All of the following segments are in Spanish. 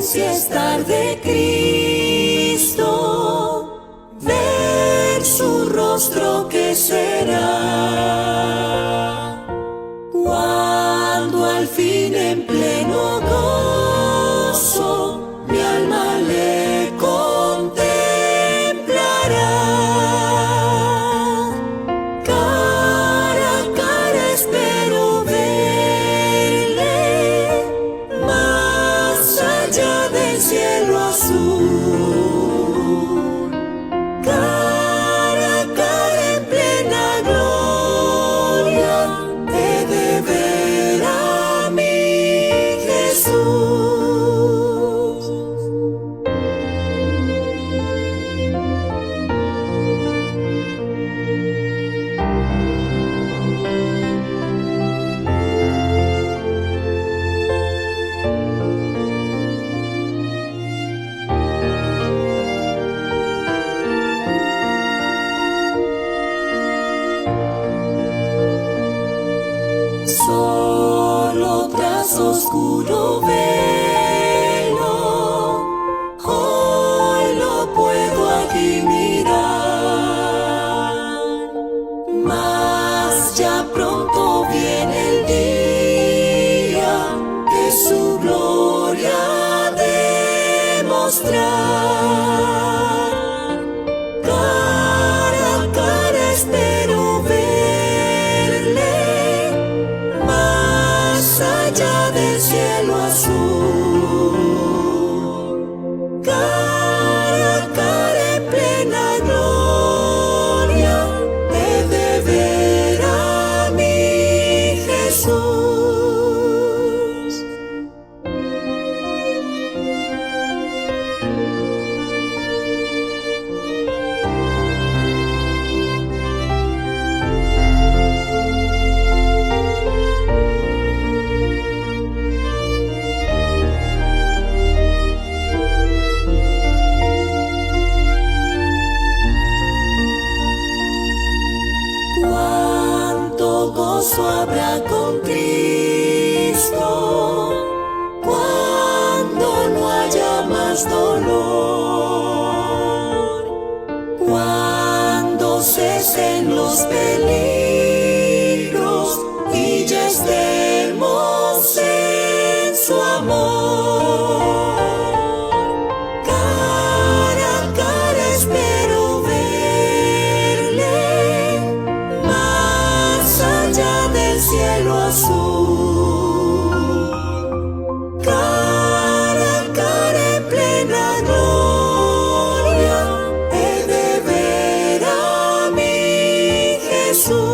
Si es tarde, Cristo, ver su rostro, ¿qué será? Cuando al fin en pleno gozo mi alma le contemplará. Cara a cara espero verle, más allá del cielo azul. Cara a cara en plena gloria, he de ver a mi Jesús. Solo tras oscuro velo, hoy lo puedo aquí mirar, mas ya pronto viene el día que su gloria ha de mostrar. Cara a cara espero verle, más allá del cielo azul. Cara a cara en plena gloria, he de ver a mi Jesús. Cuánto gozo habrá con Cristo cuando no haya más dolor, cuando cesen los peligros y ya estemos en su amor. Cara a cara espero verle, más allá del cielo azul. Cara a cara en plena gloria, he de ver a mi Jesús.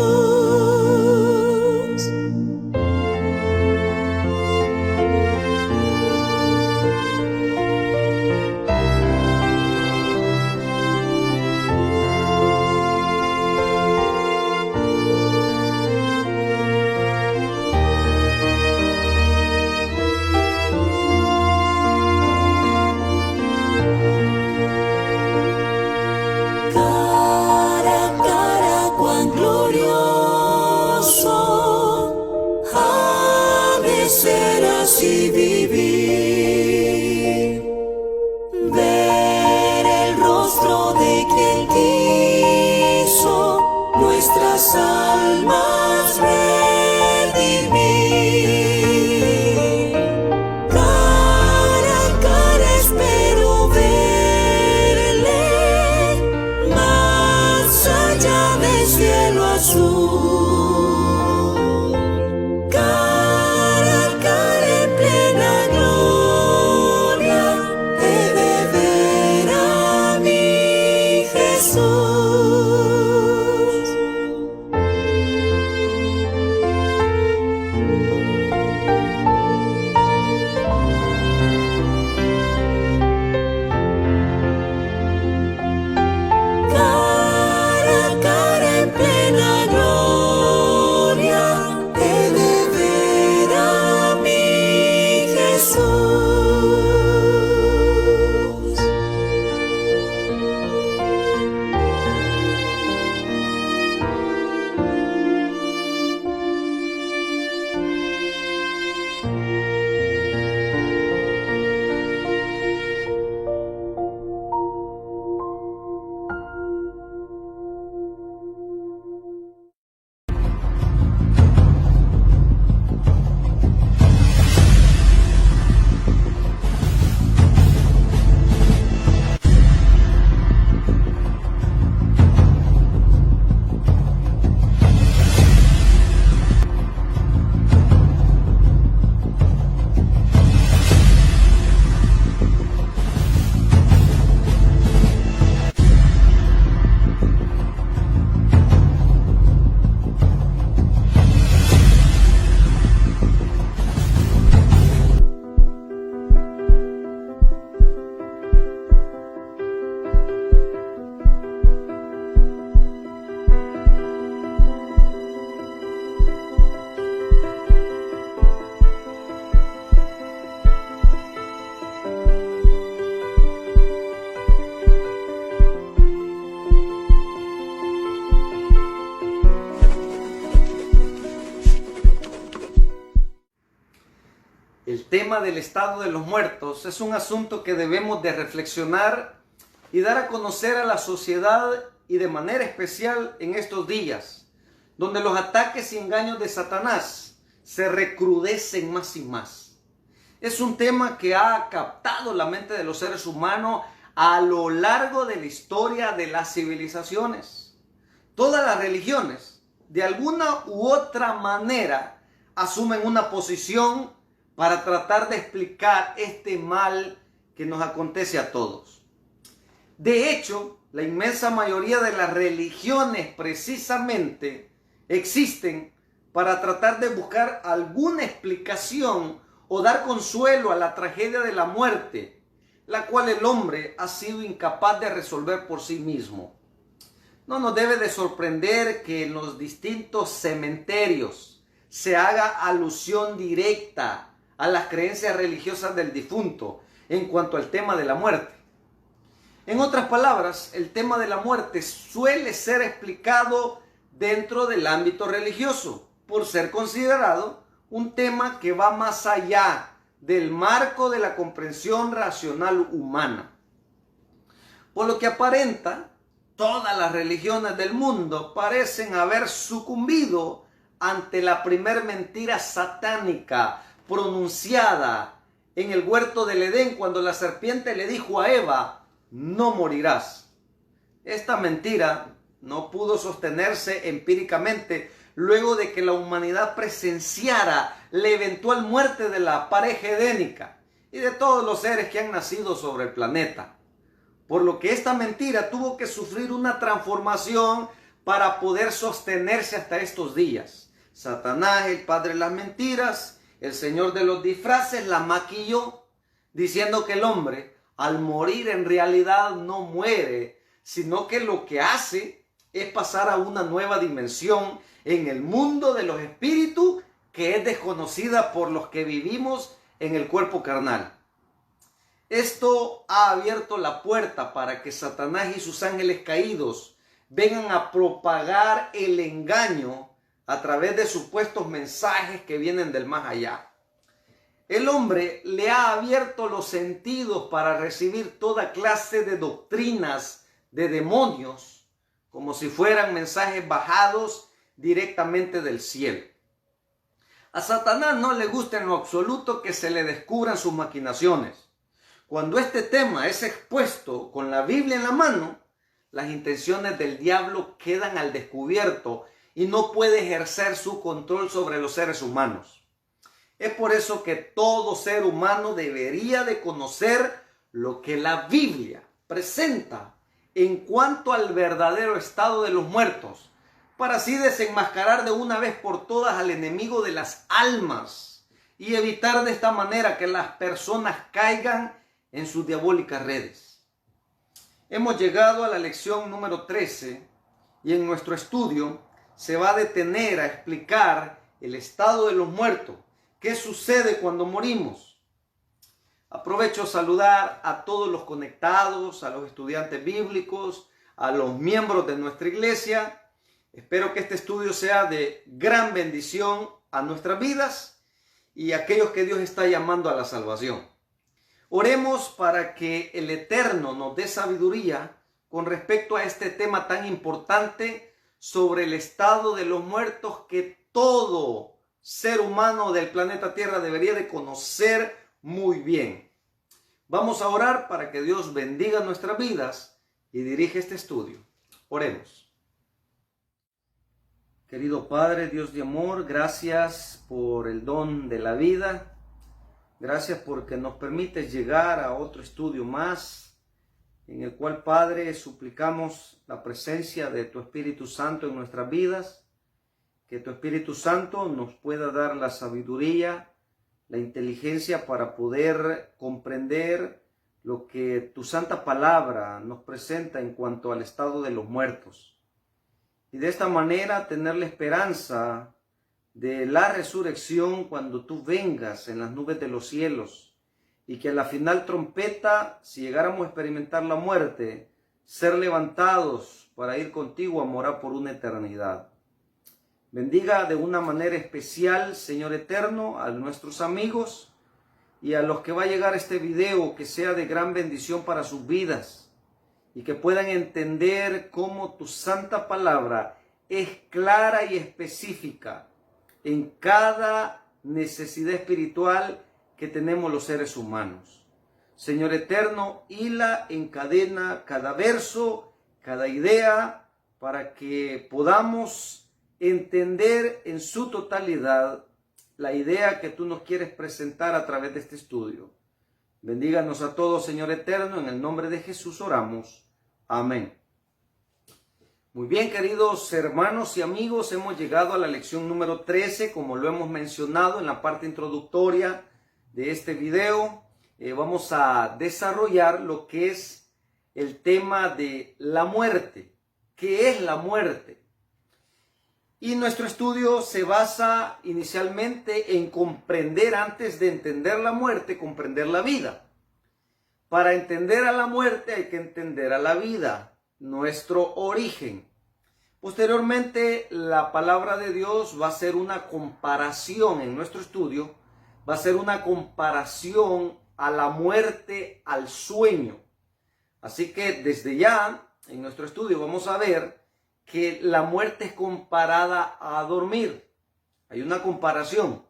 Cara a cara, cuán glorioso ha de ser así vivir, ver el rostro de quien quiso nuestras almas redimir. Cara a cara espero verle, más allá del cielo azul. Cara a cara en plena gloria, he de ver a mi Jesús. Cara a cara en plena gloria, tema del estado de los muertos es un asunto que debemos de reflexionar y dar a conocer a la sociedad, y de manera especial en estos días, donde los ataques y engaños de Satanás se recrudecen más y más. Es un tema que ha captado la mente de los seres humanos a lo largo de la historia de las civilizaciones. Todas las religiones, de alguna u otra manera, asumen una posición para tratar de explicar este mal que nos acontece a todos. De hecho, la inmensa mayoría de las religiones precisamente existen para tratar de buscar alguna explicación o dar consuelo a la tragedia de la muerte, la cual el hombre ha sido incapaz de resolver por sí mismo. No nos debe de sorprender que en los distintos cementerios se haga alusión directa a las creencias religiosas del difunto en cuanto al tema de la muerte. En otras palabras, el tema de la muerte suele ser explicado dentro del ámbito religioso, por ser considerado un tema que va más allá del marco de la comprensión racional humana. Por lo que aparenta, todas las religiones del mundo parecen haber sucumbido ante la primer mentira satánica pronunciada en el huerto del Edén, cuando la serpiente le dijo a Eva: no morirás. Esta mentira no pudo sostenerse empíricamente luego de que la humanidad presenciara la eventual muerte de la pareja edénica y de todos los seres que han nacido sobre el planeta. Por lo que esta mentira tuvo que sufrir una transformación para poder sostenerse hasta estos días. Satanás, el padre de las mentiras, el señor de los disfraces, la maquilló, diciendo que el hombre, al morir, en realidad no muere, sino que lo que hace es pasar a una nueva dimensión en el mundo de los espíritus, que es desconocida por los que vivimos en el cuerpo carnal. Esto ha abierto la puerta para que Satanás y sus ángeles caídos vengan a propagar el engaño a través de supuestos mensajes que vienen del más allá. El hombre le ha abierto los sentidos para recibir toda clase de doctrinas de demonios, como si fueran mensajes bajados directamente del cielo. A Satanás no le gusta en lo absoluto que se le descubran sus maquinaciones. Cuando este tema es expuesto con la Biblia en la mano, las intenciones del diablo quedan al descubierto y no puede ejercer su control sobre los seres humanos. Es por eso que todo ser humano debería de conocer lo que la Biblia presenta en cuanto al verdadero estado de los muertos, para así desenmascarar de una vez por todas al enemigo de las almas y evitar de esta manera que las personas caigan en sus diabólicas redes. Hemos llegado a la lección número 13 y en nuestro estudio se va a detener a explicar el estado de los muertos. ¿Qué sucede cuando morimos? Aprovecho a saludar a todos los conectados, a los estudiantes bíblicos, a los miembros de nuestra iglesia. Espero que este estudio sea de gran bendición a nuestras vidas y a aquellos que Dios está llamando a la salvación. Oremos para que el Eterno nos dé sabiduría con respecto a este tema tan importante sobre el estado de los muertos, que todo ser humano del planeta Tierra debería de conocer muy bien. Vamos a orar para que Dios bendiga nuestras vidas y dirija este estudio. Oremos. Querido Padre, Dios de amor, gracias por el don de la vida. Gracias porque nos permites llegar a otro estudio más, en el cual, Padre, suplicamos la presencia de tu Espíritu Santo en nuestras vidas, que tu Espíritu Santo nos pueda dar la sabiduría, la inteligencia para poder comprender lo que tu santa palabra nos presenta en cuanto al estado de los muertos. Y de esta manera tener la esperanza de la resurrección cuando tú vengas en las nubes de los cielos, y que a la final trompeta, si llegáramos a experimentar la muerte, ser levantados para ir contigo a morar por una eternidad. Bendiga de una manera especial, Señor eterno, a nuestros amigos y a los que va a llegar este video, que sea de gran bendición para sus vidas y que puedan entender cómo tu santa palabra es clara y específica en cada necesidad espiritual que tenemos los seres humanos. Señor eterno, hila, encadena cada verso, cada idea, para que podamos entender en su totalidad la idea que tú nos quieres presentar a través de este estudio. Bendíganos a todos, Señor eterno, en el nombre de Jesús oramos. Amén. Muy bien, queridos hermanos y amigos, hemos llegado a la lección número 13, como lo hemos mencionado en la parte introductoria de este video. Vamos a desarrollar lo que es el tema de la muerte. ¿Qué es la muerte? Y nuestro estudio se basa inicialmente en comprender, antes de entender la muerte, comprender la vida. Para entender a la muerte hay que entender a la vida, nuestro origen. Posteriormente, la palabra de Dios va a ser una comparación en nuestro estudio, va a ser una comparación a la muerte, al sueño. Así que desde ya, en nuestro estudio vamos a ver que la muerte es comparada a dormir. Hay una comparación.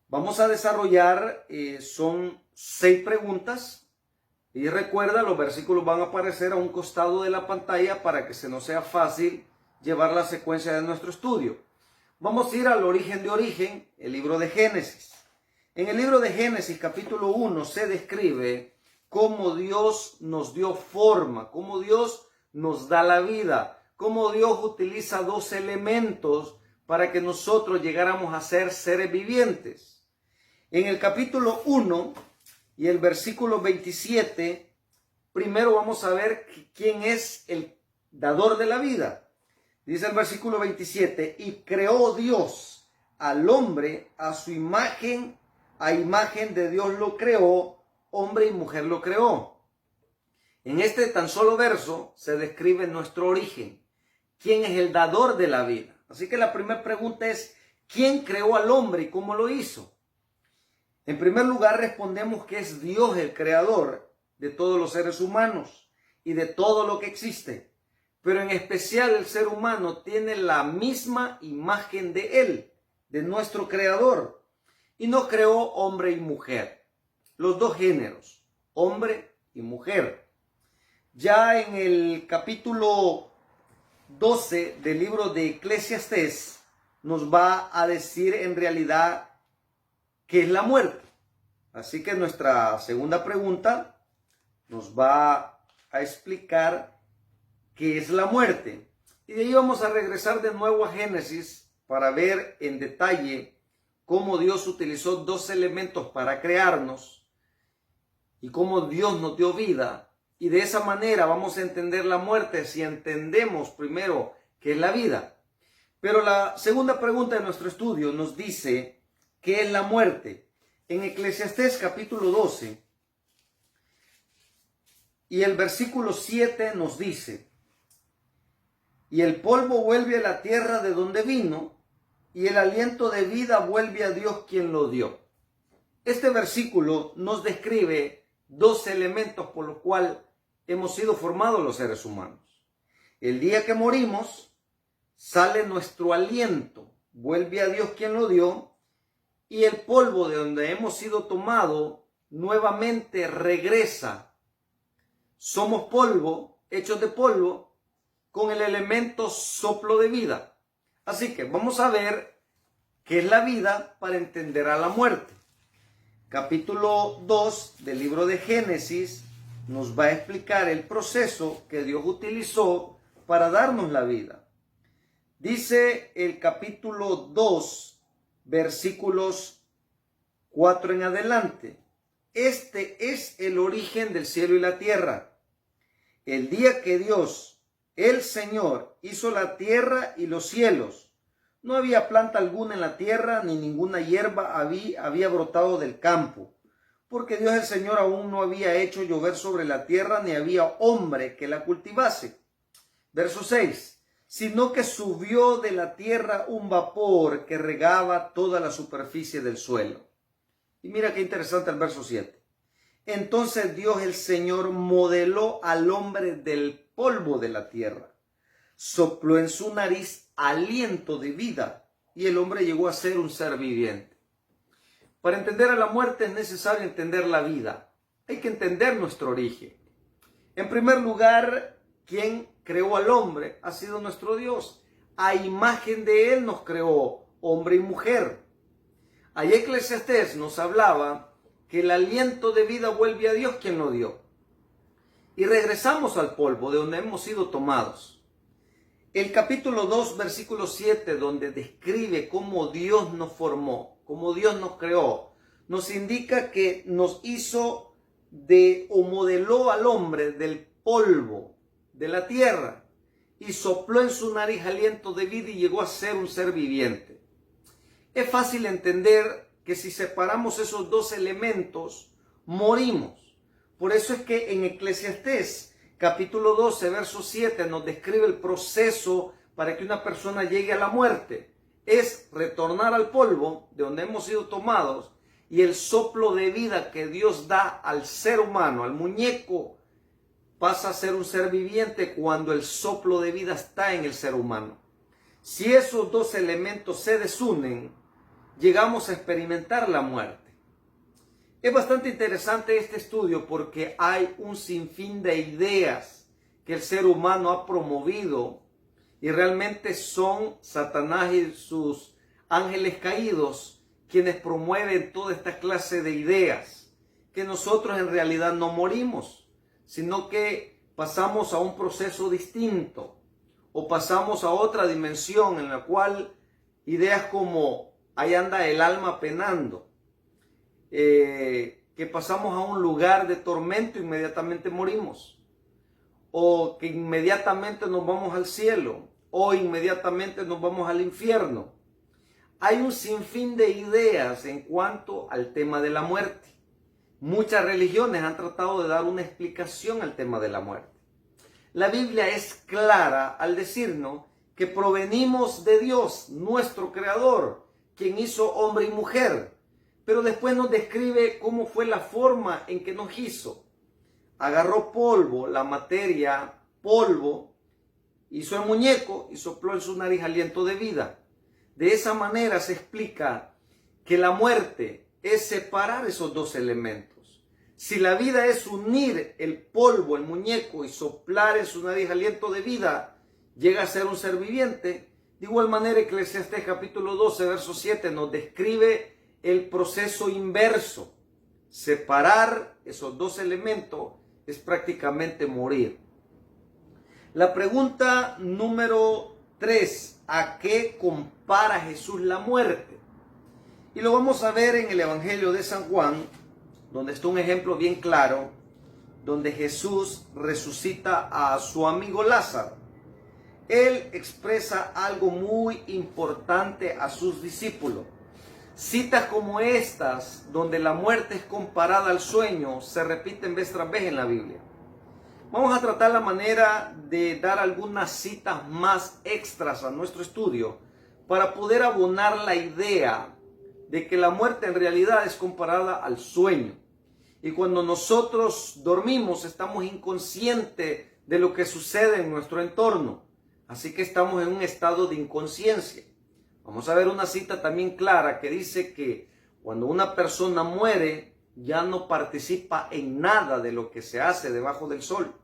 Vamos a desarrollar, son 6 preguntas. Y recuerda, los versículos van a aparecer a un costado de la pantalla para que se nos sea fácil llevar la secuencia de nuestro estudio. Vamos a ir al origen de origen, el libro de Génesis. En el libro de Génesis, capítulo 1, se describe cómo Dios nos dio forma, cómo Dios nos da la vida, cómo Dios utiliza 2 elementos para que nosotros llegáramos a ser seres vivientes. En el capítulo 1 y el versículo 27, primero vamos a ver quién es el dador de la vida. Dice el versículo 27, y creó Dios al hombre a su imagen, a imagen de Dios lo creó, hombre y mujer lo creó. En este tan solo verso se describe nuestro origen. ¿Quién es el dador de la vida? Así que la primera pregunta es, ¿quién creó al hombre y cómo lo hizo? En primer lugar, respondemos que es Dios el creador de todos los seres humanos y de todo lo que existe. Pero en especial el ser humano tiene la misma imagen de Él, de nuestro creador. Y nos creó hombre y mujer, los 2 géneros, hombre y mujer. Ya en el capítulo 12 del libro de Eclesiastés nos va a decir en realidad qué es la muerte. Así que nuestra segunda pregunta nos va a explicar qué es la muerte. Y de ahí vamos a regresar de nuevo a Génesis para ver en detalle cómo Dios utilizó 2 elementos para crearnos y cómo Dios nos dio vida. Y de esa manera vamos a entender la muerte si entendemos primero qué es la vida. Pero la segunda pregunta de nuestro estudio nos dice, ¿qué es la muerte? En Eclesiastés capítulo 12 y el versículo 7 nos dice, y el polvo vuelve a la tierra de donde vino, y el aliento de vida vuelve a Dios quien lo dio. Este versículo nos describe 2 elementos por los cuales hemos sido formados los seres humanos. El día que morimos, sale nuestro aliento, vuelve a Dios quien lo dio, y el polvo de donde hemos sido tomados nuevamente regresa. Somos polvo, hechos de polvo, con el elemento soplo de vida. Así que vamos a ver qué es la vida para entender a la muerte. Capítulo 2 del libro de Génesis nos va a explicar el proceso que Dios utilizó para darnos la vida. Dice el capítulo 2, versículos 4 en adelante. Este es el origen del cielo y la tierra. El día que Dios, el Señor, hizo la tierra y los cielos, no había planta alguna en la tierra, ni ninguna hierba había brotado del campo, porque Dios el Señor aún no había hecho llover sobre la tierra, ni había hombre que la cultivase. Verso 6. Sino que subió de la tierra un vapor que regaba toda la superficie del suelo. Y mira qué interesante el verso 7. Entonces Dios el Señor modeló al hombre del polvo de la tierra, sopló en su nariz aliento de vida y el hombre llegó a ser un ser viviente. Para entender a la muerte es necesario entender la vida. Hay que entender nuestro origen. En primer lugar, quien creó al hombre ha sido nuestro Dios. A imagen de Él nos creó, hombre y mujer. Allá Eclesiastés nos hablaba que el aliento de vida vuelve a Dios quien lo dio. Y regresamos al polvo de donde hemos sido tomados. El capítulo 2, versículo 7, donde describe cómo Dios nos formó, cómo Dios nos creó, nos indica que nos hizo o modeló al hombre del polvo de la tierra y sopló en su nariz aliento de vida y llegó a ser un ser viviente. Es fácil entender que si separamos esos dos elementos, morimos. Por eso es que en Eclesiastés, capítulo 12, verso 7, nos describe el proceso para que una persona llegue a la muerte. Es retornar al polvo de donde hemos sido tomados y el soplo de vida que Dios da al ser humano, al muñeco, pasa a ser un ser viviente cuando el soplo de vida está en el ser humano. Si esos dos elementos se desunen, llegamos a experimentar la muerte. Es bastante interesante este estudio porque hay un sinfín de ideas que el ser humano ha promovido y realmente son Satanás y sus ángeles caídos quienes promueven toda esta clase de ideas, que nosotros en realidad no morimos, sino que pasamos a un proceso distinto o pasamos a otra dimensión en la cual ideas como ahí anda el alma penando, que pasamos a un lugar de tormento e inmediatamente morimos, o que inmediatamente nos vamos al cielo, o inmediatamente nos vamos al infierno. Hay un sinfín de ideas en cuanto al tema de la muerte. Muchas religiones han tratado de dar una explicación al tema de la muerte. La Biblia es clara al decirnos que provenimos de Dios, nuestro Creador, quien hizo hombre y mujer, pero después nos describe cómo fue la forma en que nos hizo. Agarró polvo, la materia, polvo, hizo el muñeco y sopló en su nariz aliento de vida. De esa manera se explica que la muerte es separar esos dos elementos. Si la vida es unir el polvo, el muñeco y soplar en su nariz aliento de vida, llega a ser un ser viviente. De igual manera, Eclesiastés capítulo 12, verso 7 nos describe el proceso inverso. Separar esos dos elementos es prácticamente morir. La pregunta número 3, ¿a qué compara Jesús la muerte? Y lo vamos a ver en el Evangelio de San Juan, donde está un ejemplo bien claro, donde Jesús resucita a su amigo Lázaro. Él expresa algo muy importante a sus discípulos. Citas como estas, donde la muerte es comparada al sueño, se repiten vez tras vez en la Biblia. Vamos a tratar la manera de dar algunas citas más extras a nuestro estudio para poder abonar la idea de que la muerte en realidad es comparada al sueño. Y cuando nosotros dormimos estamos inconscientes de lo que sucede en nuestro entorno. Así que estamos en un estado de inconsciencia. Vamos a ver una cita también clara que dice que cuando una persona muere ya no participa en nada de lo que se hace debajo del sol.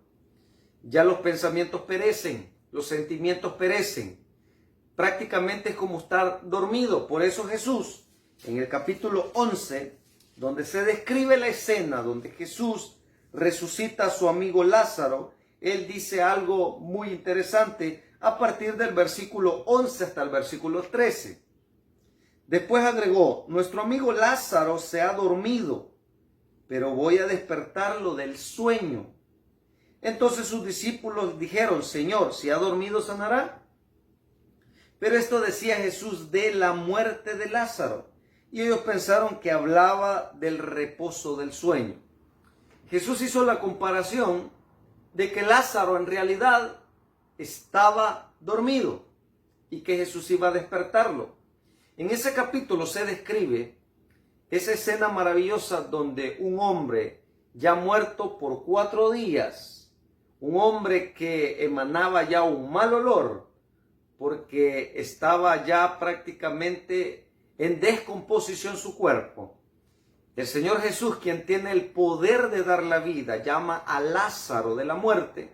Ya los pensamientos perecen, los sentimientos perecen. Prácticamente es como estar dormido. Por eso Jesús, en el capítulo 11, donde se describe la escena donde Jesús resucita a su amigo Lázaro, él dice algo muy interesante a partir del versículo 11 hasta el versículo 13. Después agregó, nuestro amigo Lázaro se ha dormido, pero voy a despertarlo del sueño. Entonces sus discípulos dijeron, Señor, si ha dormido sanará. Pero esto decía Jesús de la muerte de Lázaro. Y ellos pensaron que hablaba del reposo del sueño. Jesús hizo la comparación de que Lázaro en realidad estaba dormido y que Jesús iba a despertarlo. En ese capítulo se describe esa escena maravillosa donde un hombre ya muerto por 4 días, un hombre que emanaba ya un mal olor porque estaba ya prácticamente en descomposición su cuerpo. El Señor Jesús, quien tiene el poder de dar la vida, llama a Lázaro de la muerte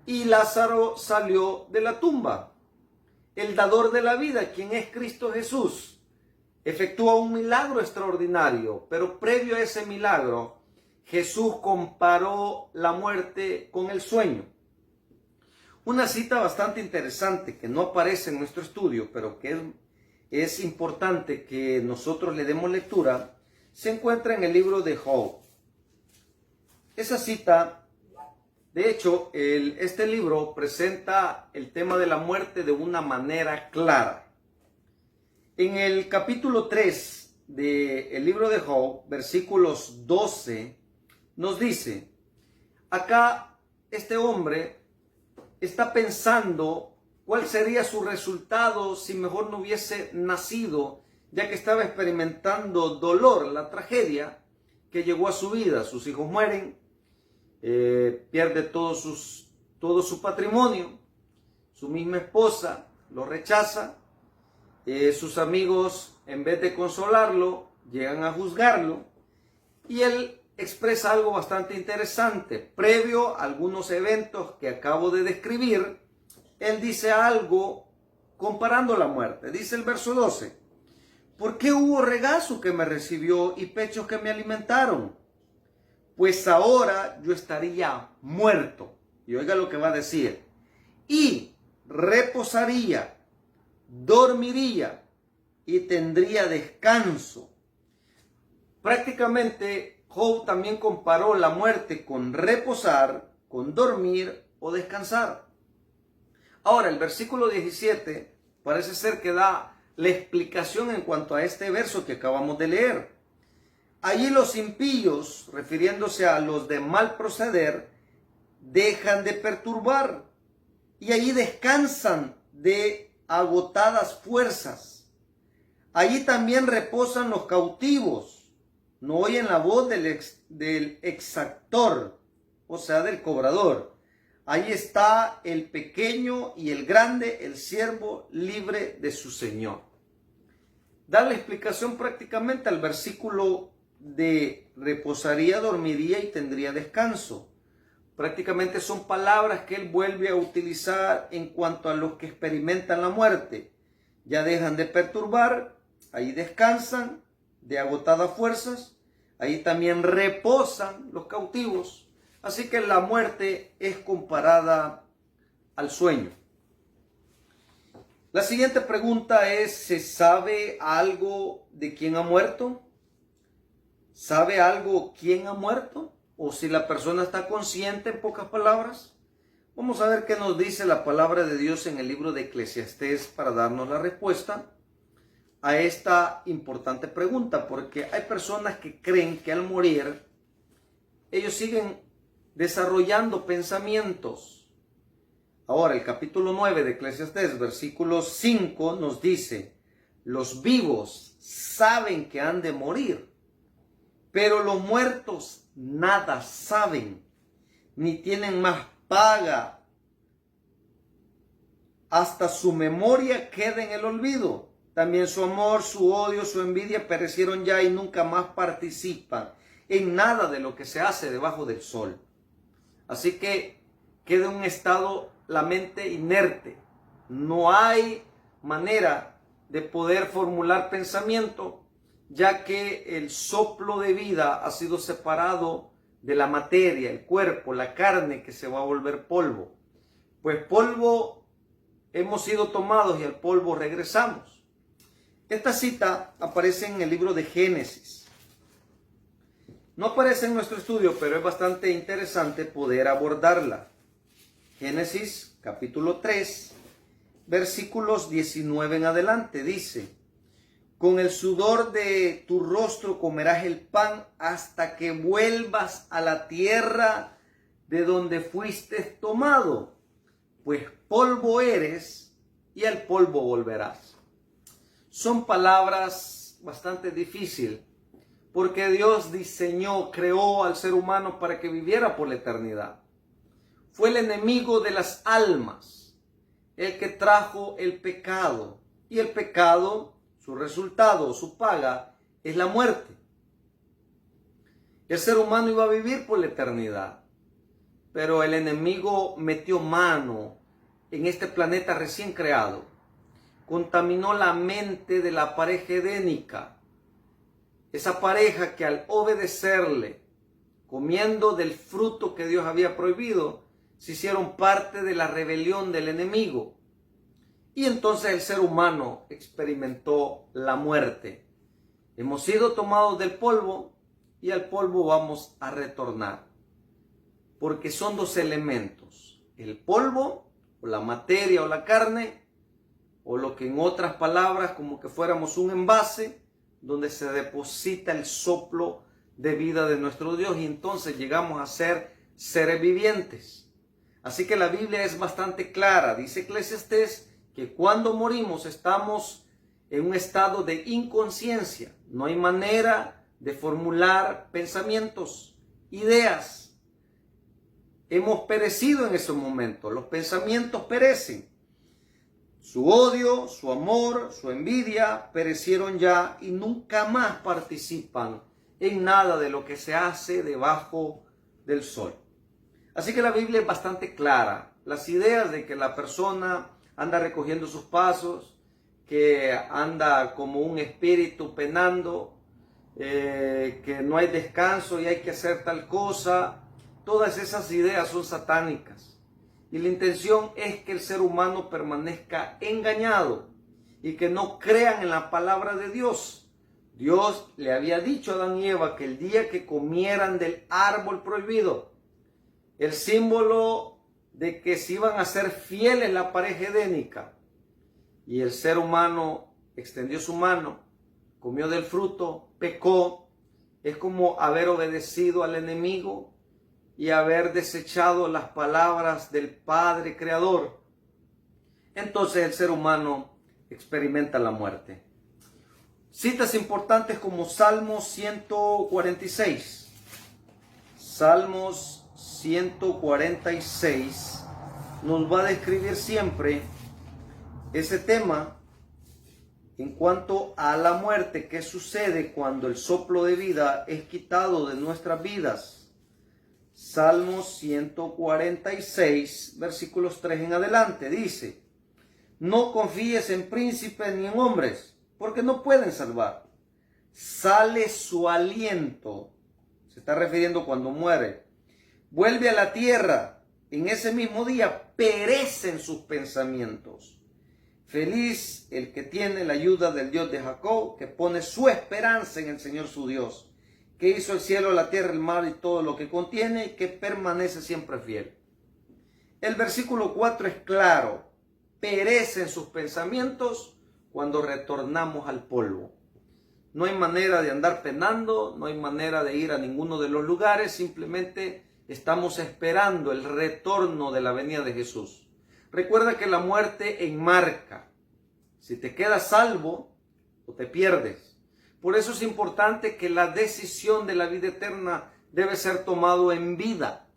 y Lázaro salió de la tumba. El dador de la vida, quien es Cristo Jesús, efectúa un milagro extraordinario, pero previo a ese milagro, Jesús comparó la muerte con el sueño. Una cita bastante interesante que no aparece en nuestro estudio, pero que es importante que nosotros le demos lectura, se encuentra en el libro de Job. Esa cita, de hecho, este libro presenta el tema de la muerte de una manera clara. En el capítulo 3 del libro de Job, versículos 12, nos dice, acá este hombre está pensando cuál sería su resultado si mejor no hubiese nacido, ya que estaba experimentando dolor, la tragedia que llegó a su vida. Sus hijos mueren, pierde todo su patrimonio, su misma esposa lo rechaza, sus amigos, en vez de consolarlo, llegan a juzgarlo, y él expresa algo bastante interesante. Previo a algunos eventos que acabo de describir, él dice algo comparando la muerte. Dice el verso 12, ¿por qué hubo regazo que me recibió y pechos que me alimentaron? Pues ahora yo estaría muerto. Y oiga lo que va a decir. Y reposaría, dormiría y tendría descanso. Prácticamente Job también comparó la muerte con reposar, con dormir o descansar. Ahora, el versículo 17 parece ser que da la explicación en cuanto a este verso que acabamos de leer. Allí los impíos, refiriéndose a los de mal proceder, dejan de perturbar y allí descansan de agotadas fuerzas. Allí también reposan los cautivos, no oyen la voz del exactor, o sea, del cobrador. Allí está el pequeño y el grande, el siervo libre de su Señor. Da la explicación prácticamente al versículo de reposaría, dormiría y tendría descanso. Prácticamente son palabras que él vuelve a utilizar en cuanto a los que experimentan la muerte. Ya dejan de perturbar, ahí descansan de agotadas fuerzas, ahí también reposan los cautivos. Así que la muerte es comparada al sueño. La siguiente pregunta es, ¿se sabe algo de quién ha muerto? ¿Sabe algo quién ha muerto? O si la persona está consciente, en pocas palabras. Vamos a ver qué nos dice la palabra de Dios en el libro de Eclesiastés para darnos la respuesta a esta importante pregunta, porque hay personas que creen que al morir ellos siguen desarrollando pensamientos. Ahora, el capítulo 9 de Eclesiastés, versículo 5, nos dice, los vivos saben que han de morir, pero los muertos nada saben, ni tienen más paga. Hasta su memoria queda en el olvido. También su amor, su odio, su envidia perecieron ya y nunca más participan en nada de lo que se hace debajo del sol. Así que queda en un estado la mente inerte. No hay manera de poder formular pensamiento, ya que el soplo de vida ha sido separado de la materia, el cuerpo, la carne que se va a volver polvo. Pues polvo hemos sido tomados y al polvo regresamos. Esta cita aparece en el libro de Génesis. No aparece en nuestro estudio, pero es bastante interesante poder abordarla. Génesis capítulo 3, versículos 19 en adelante, dice: con el sudor de tu rostro comerás el pan hasta que vuelvas a la tierra de donde fuiste tomado, pues polvo eres y al polvo volverás. Son palabras bastante difícil, porque Dios diseñó, creó al ser humano para que viviera por la eternidad. Fue el enemigo de las almas, el que trajo el pecado. Y el pecado, su resultado, su paga, es la muerte. El ser humano iba a vivir por la eternidad, pero el enemigo metió mano en este planeta recién creado. Contaminó la mente de la pareja edénica. Esa pareja que al obedecerle, comiendo del fruto que Dios había prohibido, se hicieron parte de la rebelión del enemigo. Y entonces el ser humano experimentó la muerte. Hemos sido tomados del polvo y al polvo vamos a retornar. Porque son dos elementos. El polvo, o la materia o la carne, o lo que en otras palabras, como que fuéramos un envase, donde se deposita el soplo de vida de nuestro Dios y entonces llegamos a ser seres vivientes. Así que la Biblia es bastante clara. Dice Eclesiastés que cuando morimos estamos en un estado de inconsciencia. No hay manera de formular pensamientos, ideas. Hemos perecido en ese momento. Los pensamientos perecen. Su odio, su amor, su envidia perecieron ya y nunca más participan en nada de lo que se hace debajo del sol. Así que la Biblia es bastante clara. Las ideas de que la persona anda recogiendo sus pasos, que anda como un espíritu penando, que no hay descanso y hay que hacer tal cosa, todas esas ideas son satánicas. Y la intención es que el ser humano permanezca engañado y que no crean en la palabra de Dios. Dios le había dicho a Adán y Eva que el día que comieran del árbol prohibido, el símbolo de que se iban a ser fieles la pareja edénica, y el ser humano extendió su mano, comió del fruto, pecó, es como haber obedecido al enemigo y haber desechado las palabras del Padre Creador. Entonces el ser humano experimenta la muerte. Citas importantes como Salmos 146. Salmos 146 nos va a describir siempre ese tema en cuanto a la muerte, qué sucede cuando el soplo de vida es quitado de nuestras vidas. Salmos 146, versículos 3 en adelante, dice: no confíes en príncipes ni en hombres, porque no pueden salvar. Sale su aliento, se está refiriendo cuando muere. Vuelve a la tierra, en ese mismo día perecen sus pensamientos. Feliz el que tiene la ayuda del Dios de Jacob, que pone su esperanza en el Señor su Dios, que hizo el cielo, la tierra, el mar y todo lo que contiene, y que permanece siempre fiel. El versículo 4 es claro: perecen sus pensamientos cuando retornamos al polvo. No hay manera de andar penando, no hay manera de ir a ninguno de los lugares, simplemente estamos esperando el retorno de la venida de Jesús. Recuerda que la muerte enmarca. Si te quedas salvo o te pierdes. Por eso es importante que la decisión de la vida eterna debe ser tomado en vida.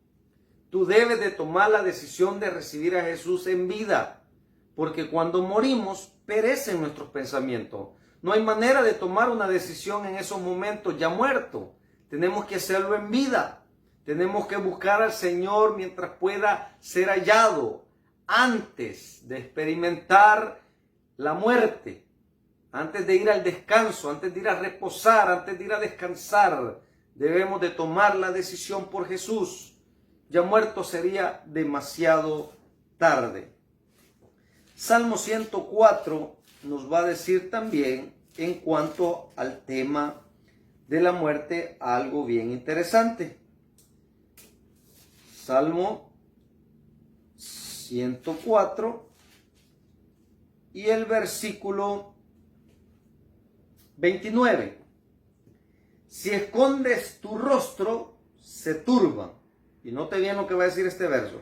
Tú debes de tomar la decisión de recibir a Jesús en vida, porque cuando morimos perecen nuestros pensamientos. No hay manera de tomar una decisión en esos momentos ya muerto. Tenemos que hacerlo en vida. Tenemos que buscar al Señor mientras pueda ser hallado, antes de experimentar la muerte. Antes de ir al descanso, antes de ir a reposar, antes de ir a descansar, debemos de tomar la decisión por Jesús. Ya muerto sería demasiado tarde. Salmo 104 nos va a decir también, en cuanto al tema de la muerte, algo bien interesante. Salmo 104 y el versículo 29. Si escondes tu rostro, se turban. Y note bien lo que va a decir este verso.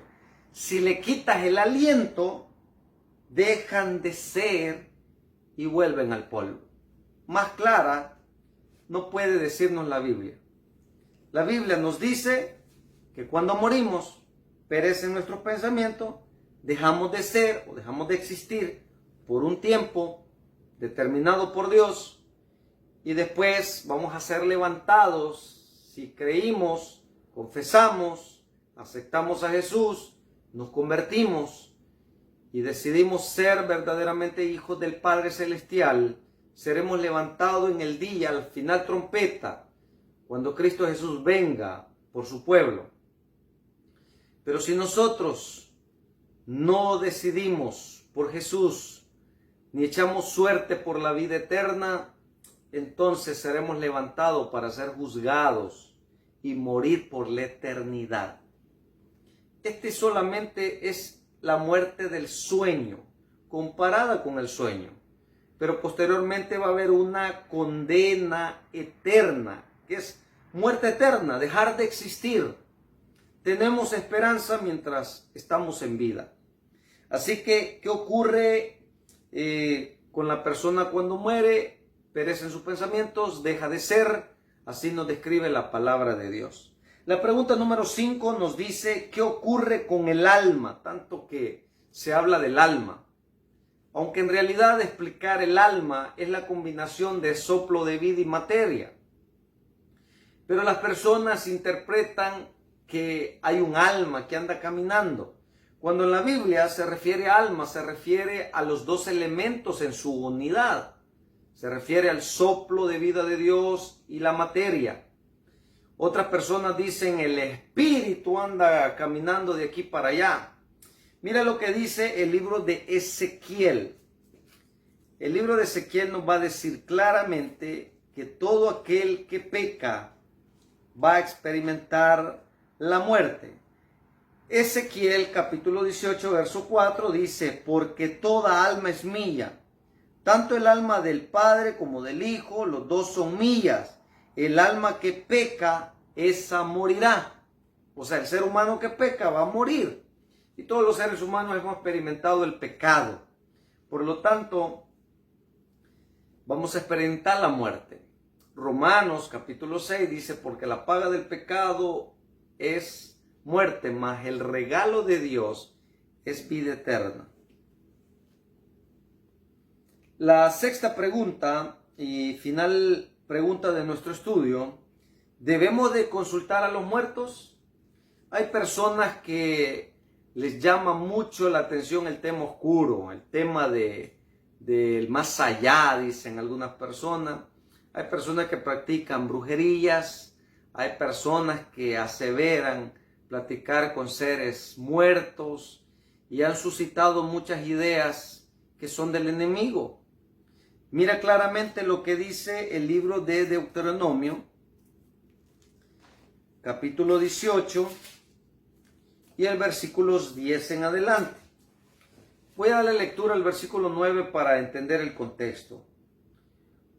Si le quitas el aliento, dejan de ser y vuelven al polvo. más clara no puede decirnos la Biblia. La Biblia nos dice que cuando morimos, perecen nuestros pensamientos, dejamos de ser o dejamos de existir por un tiempo determinado por Dios y después vamos a ser levantados si creímos, confesamos, aceptamos a Jesús, nos convertimos y decidimos ser verdaderamente hijos del Padre Celestial. Seremos levantados en el día, al final trompeta, cuando Cristo Jesús venga por su pueblo. Pero si nosotros no decidimos por Jesús, ni echamos suerte por la vida eterna, entonces seremos levantados para ser juzgados y morir por la eternidad. Este solamente es la muerte del sueño, comparada con el sueño. Pero posteriormente va a haber una condena eterna, que es muerte eterna, dejar de existir. Tenemos esperanza mientras estamos en vida. Así que, ¿qué ocurre con la persona cuando muere? Perecen sus pensamientos, deja de ser. Así nos describe la palabra de Dios. La pregunta número 5 nos dice, ¿qué ocurre con el alma? Tanto que se habla del alma. Aunque en realidad explicar el alma es la combinación de soplo de vida y materia. Pero las personas interpretan que hay un alma que anda caminando. Cuando en la Biblia se refiere a alma, se refiere a los dos elementos en su unidad. Se refiere al soplo de vida de Dios y la materia. Otras personas dicen el espíritu anda caminando de aquí para allá. Mira lo que dice el libro de Ezequiel. El libro de Ezequiel nos va a decir claramente que todo aquel que peca va a experimentar la muerte. Ezequiel capítulo 18 verso 4 dice, porque toda alma es mía, tanto el alma del Padre como del Hijo, los dos son mías. El alma que peca, esa morirá. O sea, el ser humano que peca va a morir. Y todos los seres humanos hemos experimentado el pecado. Por lo tanto, vamos a experimentar la muerte. Romanos capítulo 6 dice, porque la paga del pecado es muerte, mas el regalo de Dios es vida eterna. La sexta pregunta y final pregunta de nuestro estudio, ¿debemos de consultar a los muertos? Hay personas que les llama mucho la atención el tema oscuro, el tema del más allá, dicen algunas personas. Hay personas que practican brujerías, hay personas que aseveran platicar con seres muertos y han suscitado muchas ideas que son del enemigo. Mira claramente lo que dice el libro de Deuteronomio, capítulo 18 y el versículos 10 en adelante. Voy a darle lectura al versículo 9 para entender el contexto.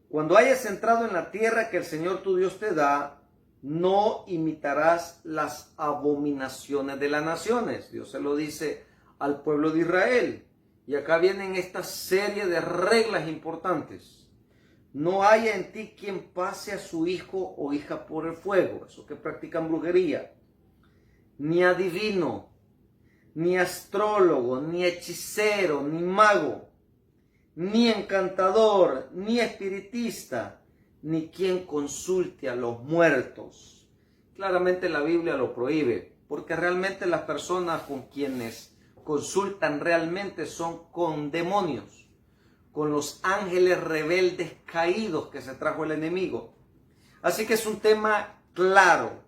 Cuando hayas entrado en la tierra que el Señor tu Dios te da, no imitarás las abominaciones de las naciones. Dios se lo dice al pueblo de Israel. Y acá vienen esta serie de reglas importantes. No haya en ti quien pase a su hijo o hija por el fuego, esos que practican brujería, ni adivino, ni astrólogo, ni hechicero, ni mago, ni encantador, ni espiritista, ni quien consulte a los muertos. Claramente la Biblia lo prohíbe, porque realmente las personas con quienes consultan realmente son con demonios, con los ángeles rebeldes caídos que se trajo el enemigo. Así que es un tema claro,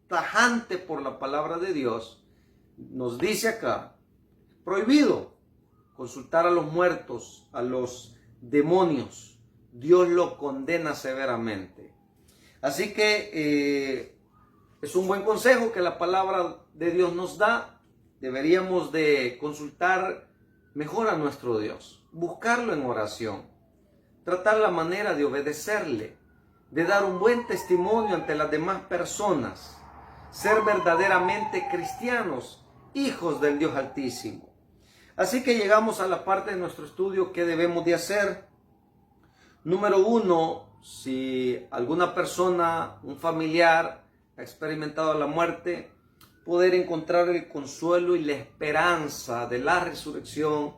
tajante por la palabra de Dios. Nos dice acá, prohibido consultar a los muertos, a los demonios. Dios lo condena severamente. Así que es un buen consejo que la palabra de Dios nos da. Deberíamos de consultar mejor a nuestro Dios, buscarlo en oración, tratar la manera de obedecerle, de dar un buen testimonio ante las demás personas, ser verdaderamente cristianos, hijos del Dios Altísimo. Así que llegamos a la parte de nuestro estudio que debemos de hacer. Número uno, si alguna persona, un familiar, ha experimentado la muerte, poder encontrar el consuelo y la esperanza de la resurrección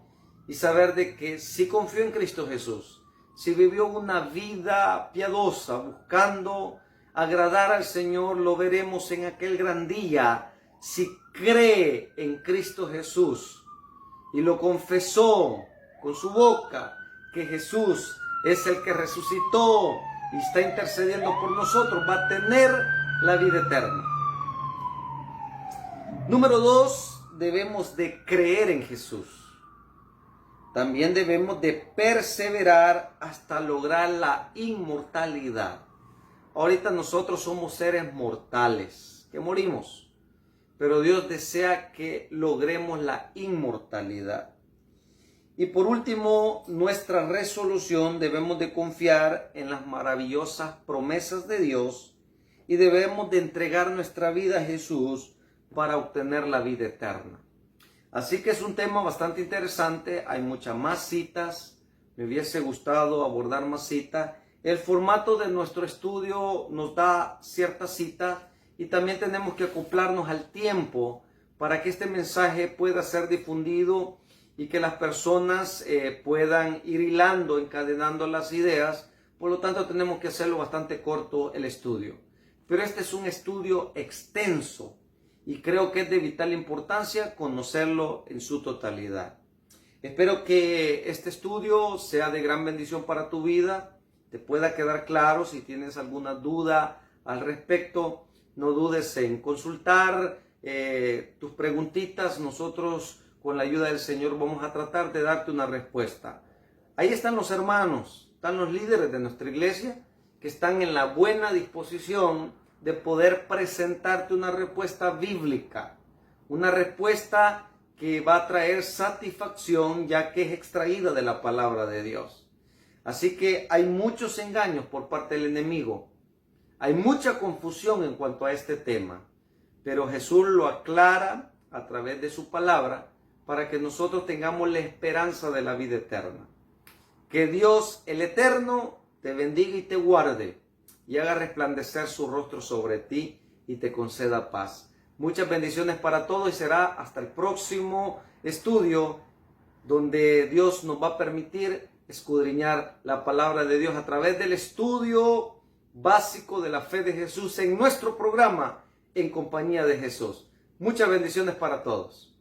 y saber de que si confió en Cristo Jesús, si vivió una vida piadosa buscando agradar al Señor, lo veremos en aquel gran día. Si cree en Cristo Jesús y lo confesó con su boca que Jesús es el que resucitó y está intercediendo por nosotros, va a tener la vida eterna. Número 2, debemos de creer en Jesús. También debemos de perseverar hasta lograr la inmortalidad. Ahorita nosotros somos seres mortales, que morimos, pero Dios desea que logremos la inmortalidad. Y por último, nuestra resolución, debemos de confiar en las maravillosas promesas de Dios y debemos de entregar nuestra vida a Jesús para obtener la vida eterna. Así que es un tema bastante interesante, hay muchas más citas, me hubiese gustado abordar más citas. El formato de nuestro estudio nos da ciertas citas y también tenemos que acoplarnos al tiempo para que este mensaje pueda ser difundido y que las personas puedan ir hilando, encadenando las ideas. Por lo tanto, tenemos que hacerlo bastante corto el estudio. Pero este es un estudio extenso y creo que es de vital importancia conocerlo en su totalidad. Espero que este estudio sea de gran bendición para tu vida, te pueda quedar claro. Si tienes alguna duda al respecto, no dudes en consultar tus preguntitas. Nosotros, con la ayuda del Señor, vamos a tratar de darte una respuesta. Ahí están los hermanos, están los líderes de nuestra iglesia que están en la buena disposición de poder presentarte una respuesta bíblica, una respuesta que va a traer satisfacción, ya que es extraída de la palabra de Dios. Así que hay muchos engaños por parte del enemigo, hay mucha confusión en cuanto a este tema, pero Jesús lo aclara a través de su palabra para que nosotros tengamos la esperanza de la vida eterna. Que Dios, el Eterno, te bendiga y te guarde y haga resplandecer su rostro sobre ti y te conceda paz. Muchas bendiciones para todos y será hasta el próximo estudio donde Dios nos va a permitir escudriñar la palabra de Dios a través del estudio básico de la fe de Jesús en nuestro programa En Compañía de Jesús. Muchas bendiciones para todos.